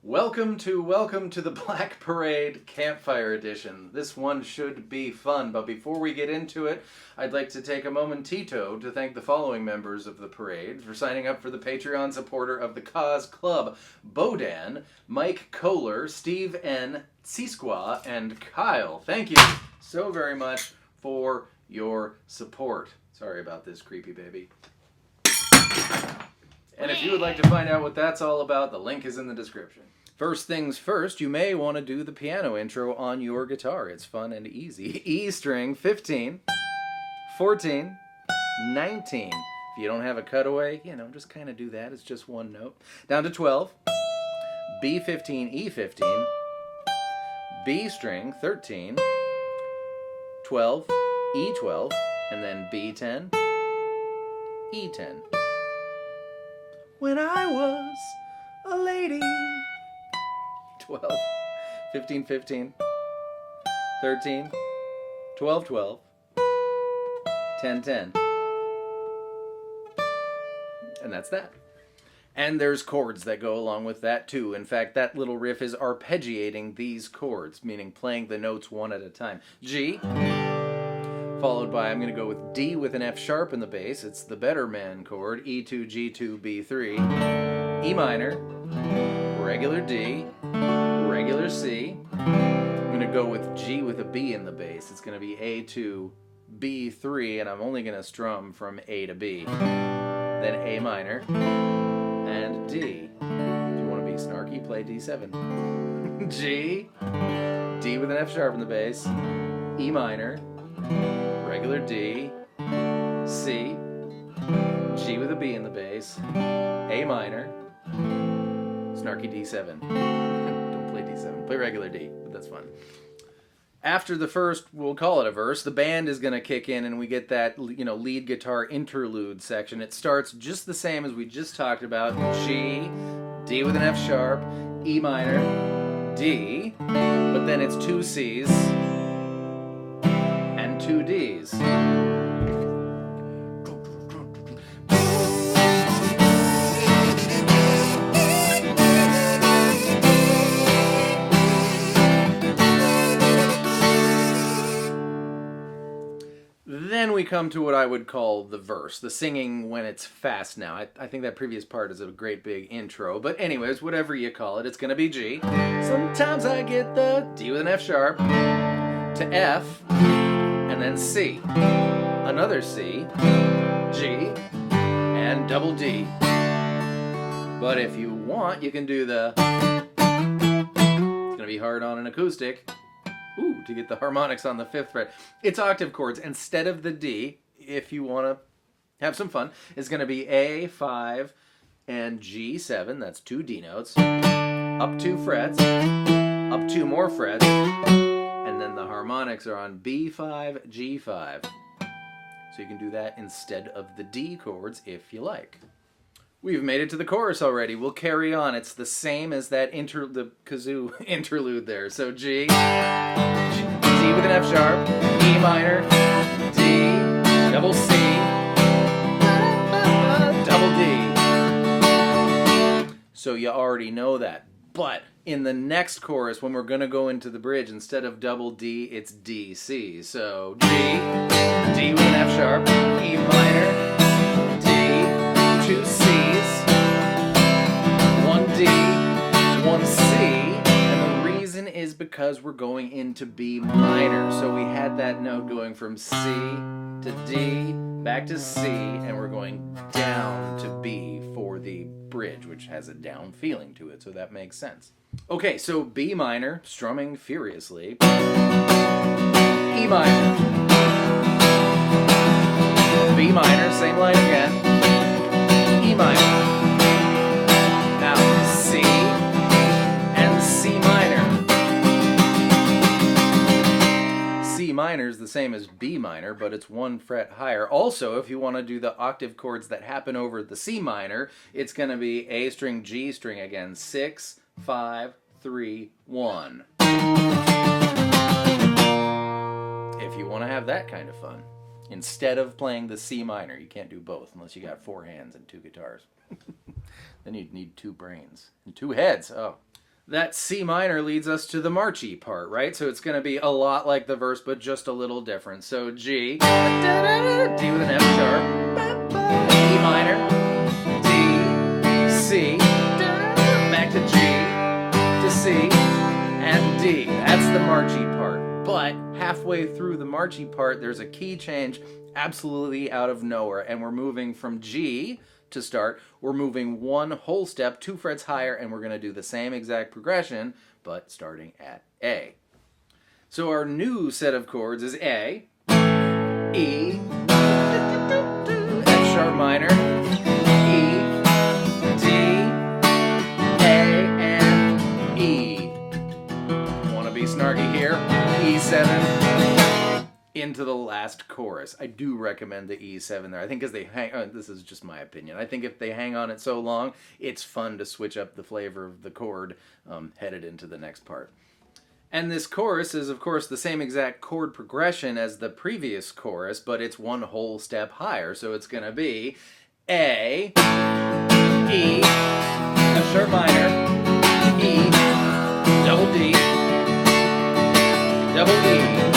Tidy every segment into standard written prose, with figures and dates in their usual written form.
Welcome to the Black Parade Campfire Edition. This one should be fun, but before we get into it, I'd like to take a momentito to thank the following members of the parade for signing up for the Patreon supporter of the Cause Club: Bodan, Mike Kohler, Steve N, Sisqua, and Kyle. Thank you so very much for your support. Sorry about this, creepy baby. And if you would like to find out what that's all about, the link is in the description. First things first, you may want to do the piano intro on your guitar. It's fun and easy. E string, 15, 14, 19. If you don't have a cutaway, just kind of do that. It's just one note. Down to 12, B15, E15, B string, 13, 12, E12, and then B10, E10. When I was a lady. 12, 15, 15, 13, 12, 12, 10, 10. And that's that. And there's chords that go along with that too. In fact, that little riff is arpeggiating these chords, meaning playing the notes one at a time. G, followed by, I'm going to go with D with an F sharp in the bass. It's the better man chord. E2, G2, B3. E minor, regular D, regular C. I'm going to go with G with a B in the bass. It's going to be A2, B3, and I'm only going to strum from A to B. Then A minor, and D. If you want to be snarky, play D7. G, D with an F sharp in the bass, E minor, regular D, C, G with a B in the bass, A minor, snarky D7. Don't play D7, play regular D, but that's fun. After the first, we'll call it a verse, the band is going to kick in and we get that, lead guitar interlude section. It starts just the same as we just talked about. G, D with an F sharp, E minor, D, but then it's two C's and two D's. Then we come to what I would call the verse, the singing when it's fast now. I think that previous part is a great big intro, but anyways, whatever you call it, it's going to be G. Sometimes I get the D with an F sharp to F, and then C. Another C, G, and double D. But if you want, you can do the... It's going to be hard on an acoustic. Ooh, to get the harmonics on the 5th fret. It's octave chords. Instead of the D, if you want to have some fun, it's going to be A5 and G7. That's two D notes. Up 2 frets. Up 2 more frets. And then the harmonics are on B5, G5. So you can do that instead of the D chords if you like. We've made it to the chorus already. We'll carry on. It's the same as that the kazoo interlude there. So G, D with an F sharp, E minor, D, double C, double D. So you already know that. But in the next chorus, when we're going to go into the bridge, instead of double D, it's D, C. So G, D with an F sharp, E minor, D, 2 C's, 1 D, 1 C, and the reason is because we're going into B minor. So we had that note going from C to D, back to C, and we're going down to B for the bridge, which has a down feeling to it, so that makes sense. Okay, so B minor, strumming furiously, E minor, B minor, same line again, E minor. Now C and C minor. C minor is the same as B minor, but it's 1 fret higher. Also, if you want to do the octave chords that happen over the C minor, it's going to be A string, G string again. 6, 5, 3, 1. If you want to have that kind of fun. Instead of playing the C minor. You can't do both unless you got 4 hands and 2 guitars. Then you'd need 2 brains and 2 heads. Oh, that C minor leads us to the marchy part, right? So it's going to be a lot like the verse, but just a little different. So G, D with an F sharp, E minor, D, C, back to G, to C, and D. That's the marchy part. But halfway through the marchy part, there's a key change absolutely out of nowhere, and we're moving from G to start. We're moving one whole step, 2 frets higher, and we're going to do the same exact progression, but starting at A. So our new set of chords is A, E, F sharp minor, E, D, A, and E. Want to be snarky here? E7 into the last chorus. I do recommend the E7 there. I think as they hang on, this is just my opinion, I think if they hang on it so long, it's fun to switch up the flavor of the chord headed into the next part. And this chorus is, of course, the same exact chord progression as the previous chorus, but it's one whole step higher. So it's going to be A, E, F sharp minor, E, double D, double E.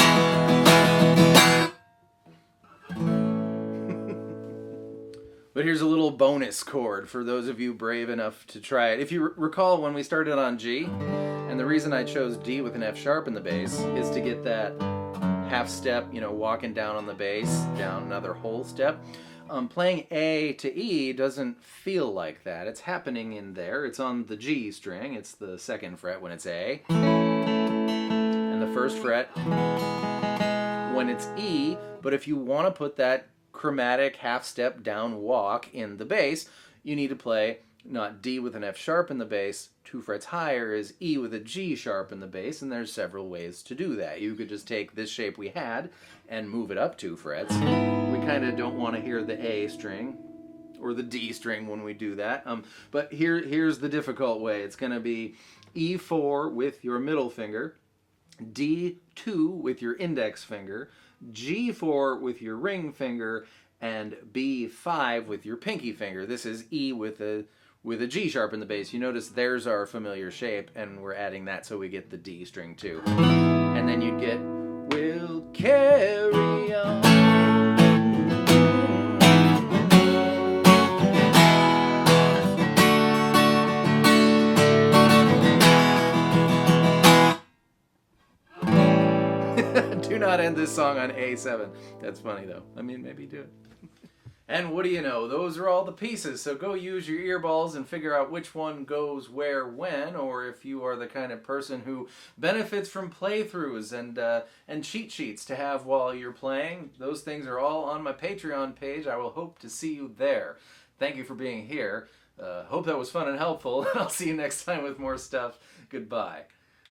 But here's a little bonus chord for those of you brave enough to try it. If you recall when we started on G, and the reason I chose D with an F sharp in the bass is to get that half step, walking down on the bass, down another whole step. Playing A to E doesn't feel like that. It's happening in there. It's on the G string. It's the 2nd fret when it's A, and the 1st fret when it's E. But if you want to put that chromatic half step down walk in the bass, you need to play not D with an F sharp in the bass, 2 frets higher is E with a G sharp in the bass, and there's several ways to do that. You could just take this shape we had and move it up 2 frets. We kind of don't want to hear the A string or the D string when we do that. But here's the difficult way. It's going to be E4 with your middle finger, D2 with your index finger, G4 with your ring finger, and B5 with your pinky finger. This is E with a G sharp in the bass. You notice there's our familiar shape, and we're adding that so we get the D string too. And then you'd get, we'll carry on. Do not end this song on A7. That's funny though. I mean, maybe do it. And what do you know? Those are all the pieces. So go use your earballs and figure out which one goes where when, or if you are the kind of person who benefits from playthroughs and cheat sheets to have while you're playing. Those things are all on my Patreon page. I will hope to see you there. Thank you for being here. Hope that was fun and helpful. I'll see you next time with more stuff. Goodbye.